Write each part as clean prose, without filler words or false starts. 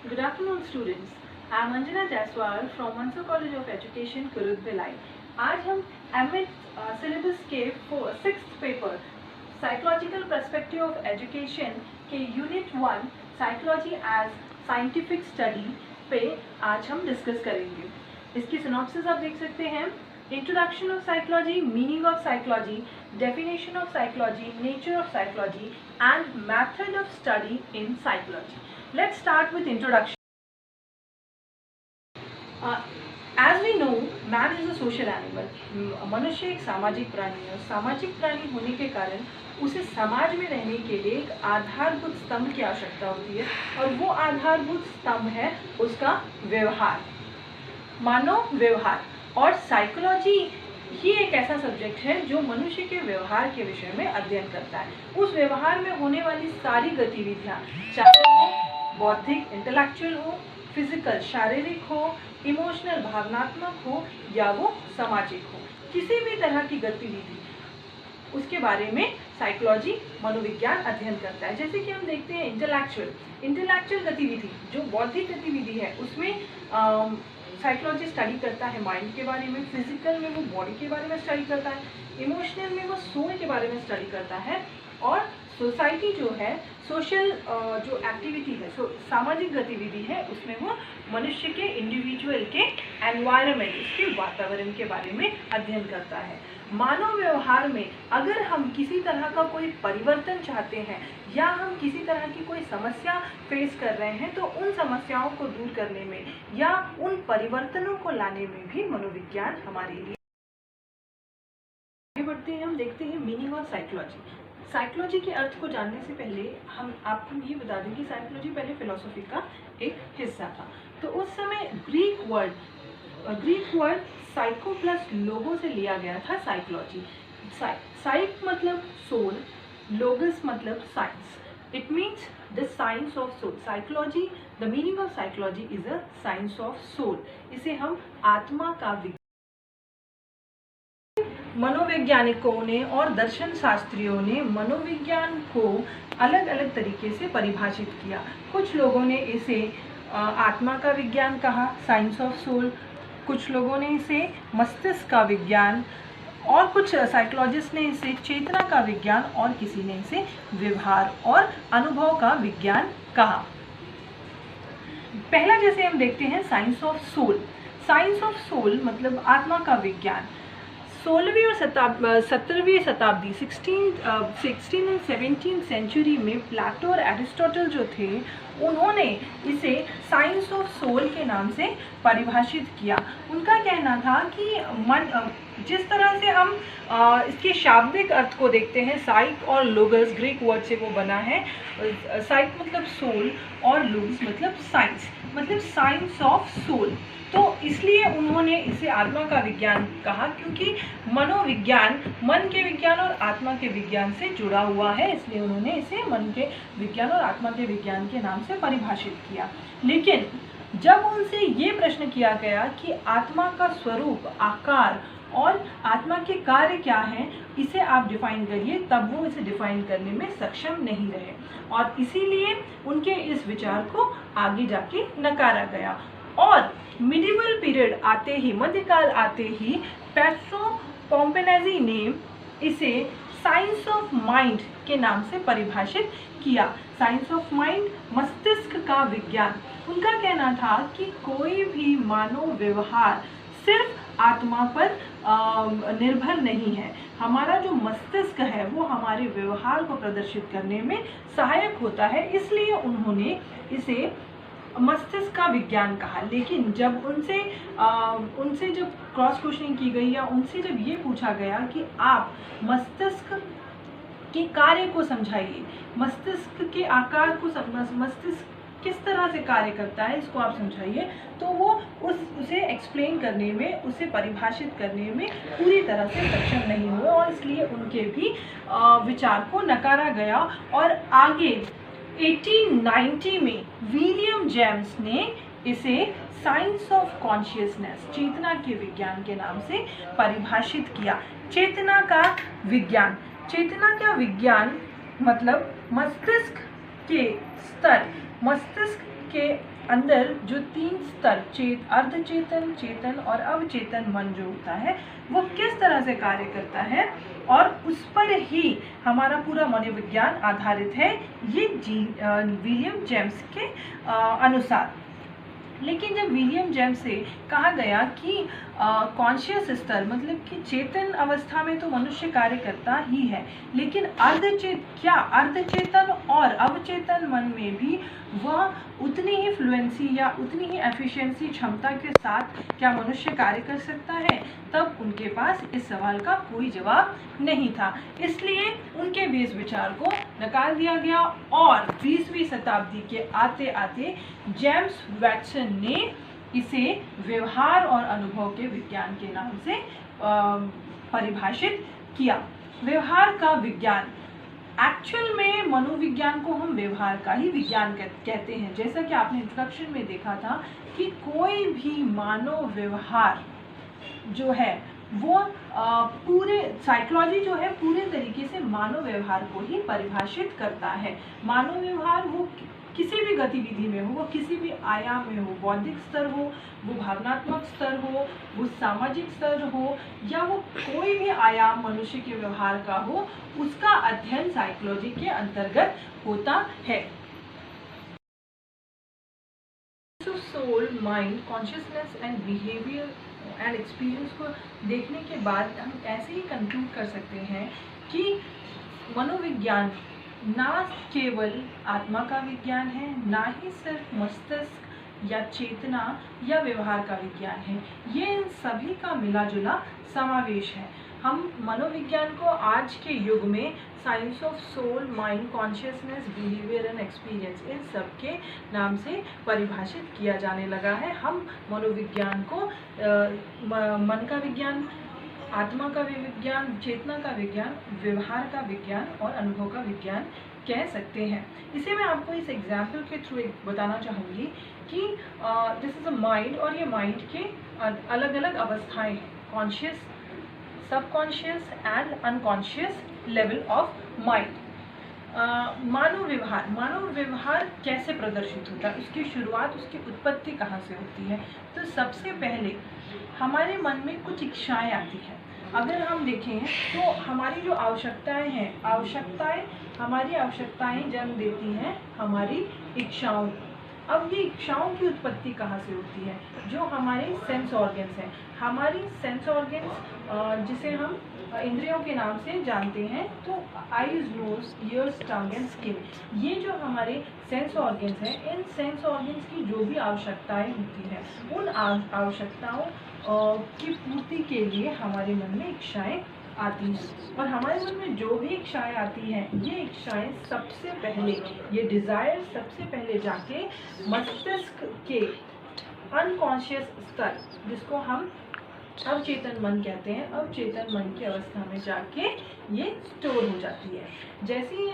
Good afternoon, students. I am Anjana Jaiswal from Mansur College of Education, Kurud Bhilai. आज हम MEd syllabus के 6th paper psychological perspective of education के unit 1 psychology as scientific study पे आज हम discuss करेंगे। इसकी synopsis आप देख सकते हैं। Introduction of psychology, meaning of psychology, definition of psychology, nature of psychology and method of study in psychology. Let's start with introduction. As we know, man is a social animal. मनुष्य एक सामाजिक प्राणी है। सामाजिक प्राणी होने के कारण उसे समाज में रहने के लिए एक आधारभूत स्तंभ की आवश्यकता होती है, और वो आधारभूत स्तंभ है उसका व्यवहार, मानव व्यवहार। और साइकोलॉजी ही एक ऐसा सब्जेक्ट है जो मनुष्य के व्यवहार के विषय में अध्ययन करता है। उस व्यवहार में होने वाली सारी गतिविधियाँ, चाहे वो बौद्धिक इंटेलेक्चुअल हो, फिजिकल शारीरिक हो, इमोशनल भावनात्मक हो, या वो सामाजिक हो, किसी भी तरह की गतिविधि, उसके बारे में साइकोलॉजी मनोविज्ञान अध्ययन करता है। जैसे कि हम देखते हैं इंटेलेक्चुअल गतिविधि, जो बौद्धिक गतिविधि है, उसमें साइकोलॉजी स्टडी करता है माइंड के बारे में, फिजिकल में वो बॉडी के बारे में स्टडी करता है, इमोशनल में वो सोल के बारे में स्टडी करता है, और सोसाइटी जो है, सोशल जो एक्टिविटी है, सामाजिक गतिविधि है, उसमें वो मनुष्य के इंडिविजुअल के एनवायरनमेंट, उसके वातावरण के बारे में अध्ययन करता है। मानव व्यवहार में अगर हम किसी तरह का कोई परिवर्तन चाहते हैं या हम किसी तरह की कोई समस्या फेस कर रहे हैं, तो उन समस्याओं को दूर करने में या उन परिवर्तनों को लाने में भी मनोविज्ञान हमारे लिए। आगे बढ़ते हैं, हम देखते हैं मीनिंग ऑफ साइकोलॉजी। साइकोलॉजी के अर्थ को जानने से पहले हम आपको ये बता दें कि साइकोलॉजी पहले फिलोसफी का एक हिस्सा था। तो उस समय ग्रीक वर्ड साइको प्लस लोगो से लिया गया था साइकोलॉजी। साइक मतलब सोल, लोगस मतलब science. It means the science of soul. Psychology, the meaning of psychology is a science of soul. इसे हम आत्मा का मनोवैज्ञानिकों ने और दर्शन शास्त्रियों ने मनोविज्ञान को अलग अलग तरीके से परिभाषित किया। कुछ लोगों ने इसे आत्मा का विज्ञान कहा, साइंस ऑफ सोल। कुछ लोगों ने इसे मस्तिष्क का विज्ञान, और कुछ साइकोलॉजिस्ट ने इसे चेतना का विज्ञान, और किसी ने इसे व्यवहार और अनुभव का विज्ञान कहा। पहला जैसे हम देखते हैं science of soul. Science of soul मतलब आत्मा का विज्ञान। 16वीं और 17वीं शताब्दी 16 एंड 17 सेंचुरी में प्लेटो और एरिस्टोटल जो थे, उन्होंने इसे साइंस ऑफ सोल के नाम से परिभाषित किया। उनका कहना था कि मन, जिस तरह से हम इसके शाब्दिक अर्थ को देखते हैं, साइक और लोगस ग्रीक वर्ड से वो बना है। साइक मतलब सोल और लोगस मतलब साइंस, मतलब साइंस ऑफ सोल। तो इसलिए उन्होंने इसे आत्मा का विज्ञान कहा, क्योंकि मनोविज्ञान मन के विज्ञान और आत्मा के विज्ञान से जुड़ा हुआ है, इसलिए उन्होंने इसे मन के विज्ञान और आत्मा के विज्ञान के नाम से परिभाषित किया। लेकिन जब उनसे ये प्रश्न किया गया कि आत्मा का स्वरूप, आकार और आत्मा के कार्य क्या हैं, इसे आप डिफाइन करिए, तब वो इसे डिफाइन करने में सक्षम नहीं रहे, और इसीलिए उनके इस विचार को आगे जाके नकारा गया। और मिडिवल पीरियड आते ही, मध्यकाल आते ही, पेट्रो पोम्पेनेजी ने इसे साइंस ऑफ माइंड के नाम से परिभाषित किया। साइंस ऑफ माइंड, मस्तिष्क का विज्ञान। उनका कहना था कि कोई भी मानव व्यवहार सिर्फ आत्मा पर निर्भर नहीं है। हमारा जो मस्तिष्क है वो हमारे व्यवहार को प्रदर्शित करने में सहायक होता है, इसलिए उन्होंने इसे मस्तिष्क का विज्ञान कहा। लेकिन जब उनसे जब क्रॉस क्वेश्चनिंग की गई, या उनसे जब ये पूछा गया कि आप मस्तिष्क के कार्य को समझाइए, मस्तिष्क के आकार को, मस्तिष्क किस तरह से कार्य करता है, इसको आप समझाइए, तो वो उसे एक्सप्लेन करने में, उसे परिभाषित करने में पूरी तरह से सक्षम नहीं हुए, और इसलिए उनके भी विचार को नकारा गया। और आगे 1890 में विलियम जेम्स ने इसे साइंस ऑफ कॉन्शियसनेस, चेतना के विज्ञान के नाम से परिभाषित किया। चेतना का विज्ञान, चेतना का विज्ञान मतलब मस्तिष्क के स्तर, मस्तिष्क के अंदर जो 3 स्तर अर्धचेतन, चेतन और अवचेतन मन जो होता है वो किस तरह से कार्य करता है और उस पर ही हमारा पूरा मनोविज्ञान आधारित है, ये विलियम जेम्स के अनुसार। लेकिन जब विलियम जेम्स से कहा गया कि कॉन्शियस स्तर मतलब कि चेतन अवस्था में तो मनुष्य कार्य करता ही है, लेकिन अर्धचेतन और अवचेतन मन में भी वह उतनी ही फ्लुएंसी या उतनी ही एफिशिएंसी क्षमता के साथ क्या मनुष्य कार्य कर सकता है, तब उनके पास इस सवाल का कोई जवाब नहीं था। इसलिए उनके भी इस विचार को नकार दिया गया और 20वीं शताब्दी के आते आते जेम्स वैटसन ने इसे व्यवहार और अनुभव के विज्ञान के नाम से परिभाषित किया। व्यवहार का विज्ञान, एक्चुअल में मनोविज्ञान को हम व्यवहार का ही विज्ञान कहते हैं। जैसा कि आपने इंट्रोडक्शन में देखा था कि कोई भी मानव व्यवहार जो है वो पूरे साइकोलॉजी जो है पूरे तरीके से मानव व्यवहार को ही परिभाषित करता है। मानव व्यवहार वो किसी भी गतिविधि में हो, वो किसी भी आयाम में हो, बौद्धिक स्तर हो, वो भावनात्मक स्तर हो, वो सामाजिक स्तर हो, या वो कोई भी आयाम मनुष्य के व्यवहार का हो, उसका अध्ययन साइकोलॉजी के अंतर्गत होता है। Soul, mind, consciousness and behaviour and experience को देखने के बाद हम ऐसे ही कंक्लूड कर सकते हैं कि मनोविज्ञान ना केवल आत्मा का विज्ञान है, ना ही सिर्फ मस्तिष्क या चेतना या व्यवहार का विज्ञान है, ये इन सभी का मिला जुला समावेश है। हम मनोविज्ञान को आज के युग में science of soul, mind, consciousness, behaviour and experience इन सब के नाम से परिभाषित किया जाने लगा है। हम मनोविज्ञान को मन का विज्ञान, आत्मा का विज्ञान, चेतना का विज्ञान, व्यवहार का विज्ञान और अनुभव का विज्ञान कह सकते हैं। इसे मैं आपको इस एग्जाम्पल के थ्रू बताना चाहूँगी कि दिस इज अ माइंड, और ये माइंड के अलग अलग अवस्थाएं हैं, conscious, subconscious and unconscious level of mind. मानव व्यवहार कैसे प्रदर्शित होता है, उसकी शुरुआत, उसकी उत्पत्ति कहाँ से होती है। तो सबसे पहले हमारे मन में कुछ इच्छाएं आती हैं। अगर हम देखें तो हमारी जो हमारी आवश्यकताएं जन्म देती हैं हमारी इच्छाओं। अब ये इच्छाओं की उत्पत्ति कहाँ से होती है, जो हमारे सेंस ऑर्गन्स हैं। हमारी सेंस ऑर्गन्स जिसे हम इंद्रियों के नाम से जानते हैं, तो eyes, nose, ears, tongue and skin, ये जो हमारे सेंस ऑर्गन्स हैं, इन सेंस ऑर्गन्स की जो भी आवश्यकताएं होती हैं, उन आवश्यकताओं की पूर्ति के लिए हमारे मन में इच्छाएं आती हैं। और हमारे मन में जो भी इच्छाएं आती हैं, ये इच्छाएं सबसे पहले, ये डिज़ायर सबसे पहले जाके मस्तिष्क के अनकॉन्शियस स्तर, जिसको हम अवचेतन मन कहते हैं, अवचेतन मन की अवस्था में जाके ये स्टोर हो जाती है। जैसे ही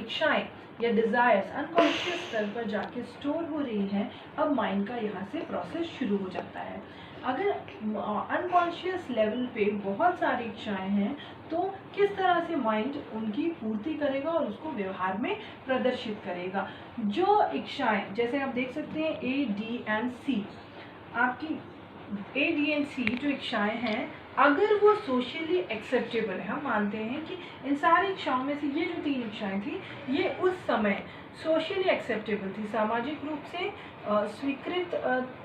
इच्छाएं या डिज़ायर्स अनकॉन्शियस स्तर पर जाके स्टोर हो रही हैं, अब माइंड का यहाँ से प्रोसेस शुरू हो जाता है। अगर अनकॉन्शियस लेवल पे बहुत सारी इच्छाएं हैं, तो किस तरह से माइंड उनकी पूर्ति करेगा और उसको व्यवहार में प्रदर्शित करेगा। जो इच्छाएं, जैसे आप देख सकते हैं A, D एंड C, आपकी A, D एंड C जो इच्छाएं हैं, अगर वो सोशली एक्सेप्टेबल है, हम मानते हैं कि इन सारी इच्छाओं में से ये जो 3 इच्छाएं थी, ये उस समय सोशली एक्सेप्टेबल थी, सामाजिक रूप से स्वीकृत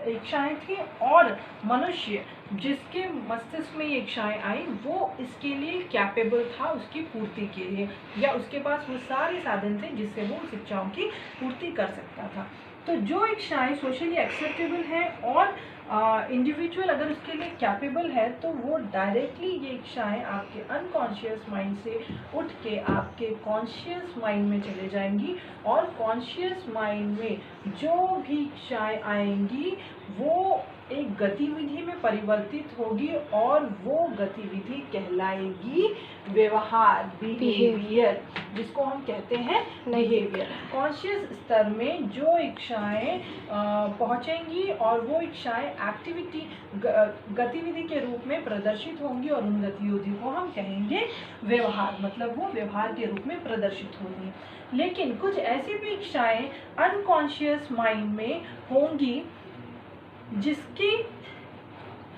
इच्छाएं थी, और मनुष्य जिसके मस्तिष्क में ये इच्छाएं आई वो इसके लिए कैपेबल था, उसकी पूर्ति के लिए, या उसके पास वो सारे साधन थे जिससे वो उस इच्छाओं की पूर्ति कर सकता था। तो जो इच्छाएं सोशली एक्सेप्टेबल हैं और इंडिविजुअल अगर उसके लिए कैपेबल है, तो वो डायरेक्टली ये इच्छाएं आपके अनकॉन्शियस माइंड से उठ के आपके कॉन्शियस माइंड में चले जाएंगी, और कॉन्शियस माइंड में जो भी इच्छाएं आएंगी वो एक गतिविधि में परिवर्तित होगी और वो गतिविधि कहलाएगी व्यवहार, बिहेवियर, जिसको हम कहते हैं बिहेवियर। कॉन्शियस स्तर में जो इच्छाएं पहुंचेंगी और वो इच्छाएं एक्टिविटी, गतिविधि के रूप में प्रदर्शित होंगी और उन गतिविधि को हम कहेंगे व्यवहार, मतलब वो व्यवहार के रूप में प्रदर्शित होगी। लेकिन कुछ ऐसी भी इच्छाएं अनकॉन्शियस माइंड में होंगी जिसकी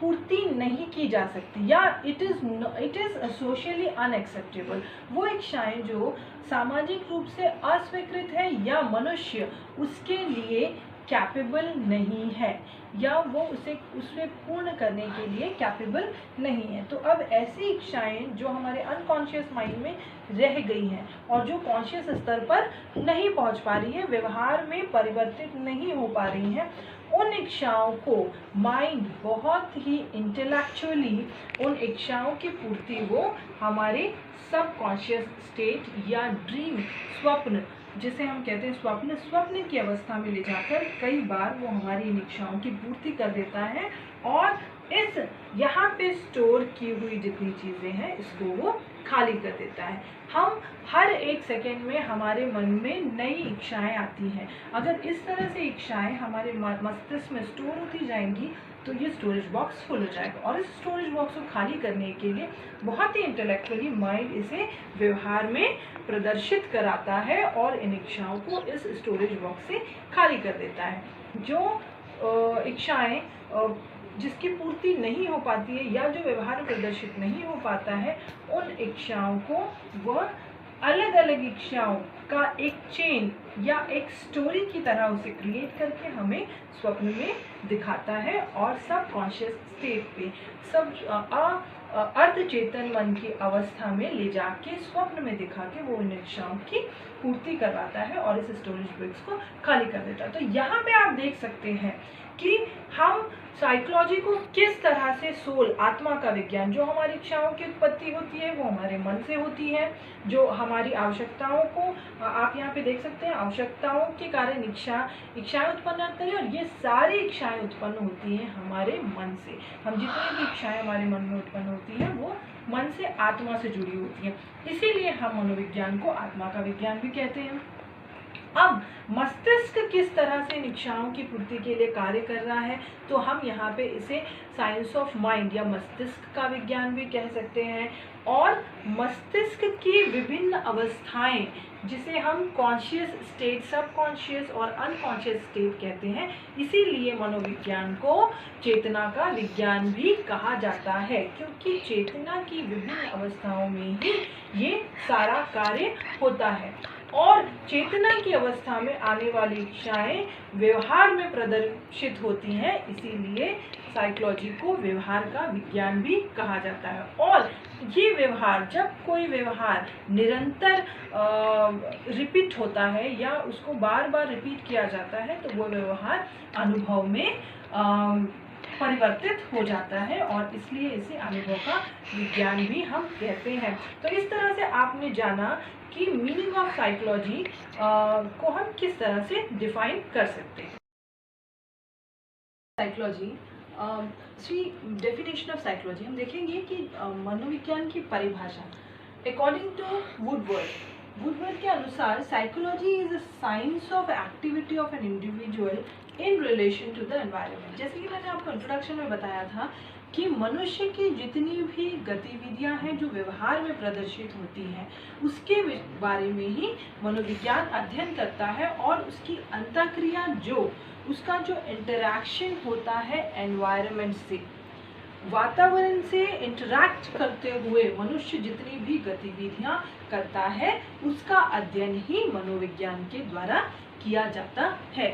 पूर्ति नहीं की जा सकती या इट इज सोशली अनएक्सेप्टेबल। वो इच्छाएं जो सामाजिक रूप से अस्वीकृत है या मनुष्य उसके लिए कैपेबल नहीं है या वो उसे पूर्ण करने के लिए कैपेबल नहीं है। तो अब ऐसी इच्छाएं जो हमारे अनकॉन्शियस माइंड में रह गई हैं और जो कॉन्शियस स्तर पर नहीं पहुंच पा रही है, व्यवहार में परिवर्तित नहीं हो पा रही हैं, उन इच्छाओं को माइंड बहुत ही इंटेलेक्चुअली उन इच्छाओं की पूर्ति वो हमारे सबकॉन्शियस स्टेट या ड्रीम, स्वप्न, जिसे हम कहते हैं स्वप्न की अवस्था में ले जाकर कई बार वो हमारी इन इच्छाओं की पूर्ति कर देता है और इस यहाँ पे स्टोर की हुई जितनी चीज़ें हैं इसको वो खाली कर देता है। हम हर एक सेकेंड में हमारे मन में नई इच्छाएं आती हैं। अगर इस तरह से इच्छाएं हमारे मस्तिष्क में स्टोर होती जाएंगी तो ये स्टोरेज बॉक्स फुल हो जाएगा और इस स्टोरेज बॉक्स को खाली करने के लिए बहुत ही इंटेलेक्चुअली माइंड इसे व्यवहार में प्रदर्शित कराता है और इन इच्छाओं को इस स्टोरेज बॉक्स से खाली कर देता है। जो इच्छाएं जिसकी पूर्ति नहीं हो पाती है या जो व्यवहार में प्रदर्शित नहीं हो पाता है, उन इच्छाओं को वह अलग अलग इच्छाओं का एक चेन या एक स्टोरी की तरह उसे क्रिएट करके हमें स्वप्न में दिखाता है और सब कॉन्शियस स्टेट पे, सब अर्धचेतन मन की अवस्था में ले जाके स्वप्न में दिखा के वो इन इच्छाओं की पूर्ति करवाता है और इस स्टोरेज बॉक्स को खाली कर देता है। तो यहाँ पे आप देख सकते हैं कि हम साइकोलॉजी को किस तरह से सोल, आत्मा का विज्ञान, जो हमारी इच्छाओं की उत्पत्ति होती है वो हमारे मन से होती है, जो हमारी आवश्यकताओं को आप यहाँ पे देख सकते हैं, आवश्यकताओं के कारण इच्छाएं उत्पन्न होती है और ये सारी इच्छाएं उत्पन्न होती हैं हमारे मन से। हम जितनी भी इच्छाएं हमारे मन में उत्पन्न होती हैं वो मन से, आत्मा से जुड़ी होती हैं, इसीलिए हम मनोविज्ञान को आत्मा का विज्ञान भी कहते हैं। अब मस्तिष्क किस तरह से इन इच्छाओं की पूर्ति के लिए कार्य कर रहा है, तो हम यहाँ पे इसे साइंस ऑफ माइंड या मस्तिष्क का विज्ञान भी कह सकते हैं। और मस्तिष्क की विभिन्न अवस्थाएं जिसे हम कॉन्शियस स्टेट, सब कॉन्शियस और अनकॉन्शियस स्टेट कहते हैं, इसीलिए मनोविज्ञान को चेतना का विज्ञान भी कहा जाता है, क्योंकि चेतना की विभिन्न अवस्थाओं में ही ये सारा कार्य होता है। और चेतना की अवस्था में आने वाली इच्छाएं व्यवहार में प्रदर्शित होती हैं, इसीलिए साइकोलॉजी को व्यवहार का विज्ञान भी कहा जाता है। और ये व्यवहार, जब कोई व्यवहार निरंतर रिपीट होता है या उसको बार बार रिपीट किया जाता है तो वो व्यवहार अनुभव में परिवर्तित हो जाता है और इसलिए इसे अनुभव का विज्ञान भी हम कहते हैं। तो इस तरह से आपने जाना कि मीनिंग ऑफ साइकोलॉजी को हम किस तरह से डिफाइन कर सकते हैं। साइकोलॉजी, डेफिनेशन ऑफ साइकोलॉजी हम देखेंगे कि मनोविज्ञान की परिभाषा अकॉर्डिंग टू वुडवर्ड के अनुसार psychology is a science of activity of an individual in relation to the environment. जैसे कि मैंने आपको इंट्रोडक्शन में बताया था कि मनुष्य की जितनी भी गतिविधियां हैं जो व्यवहार में प्रदर्शित होती हैं उसके बारे में ही मनोविज्ञान अध्ययन करता है और उसकी अंतःक्रिया, जो उसका जो इंटरैक्शन होता है एनवायरनमेंट से, वातावरण से इंटरैक्ट करते हुए मनुष्य जितनी भी गतिविधियां करता है उसका अध्ययन ही मनोविज्ञान के द्वारा किया जाता है।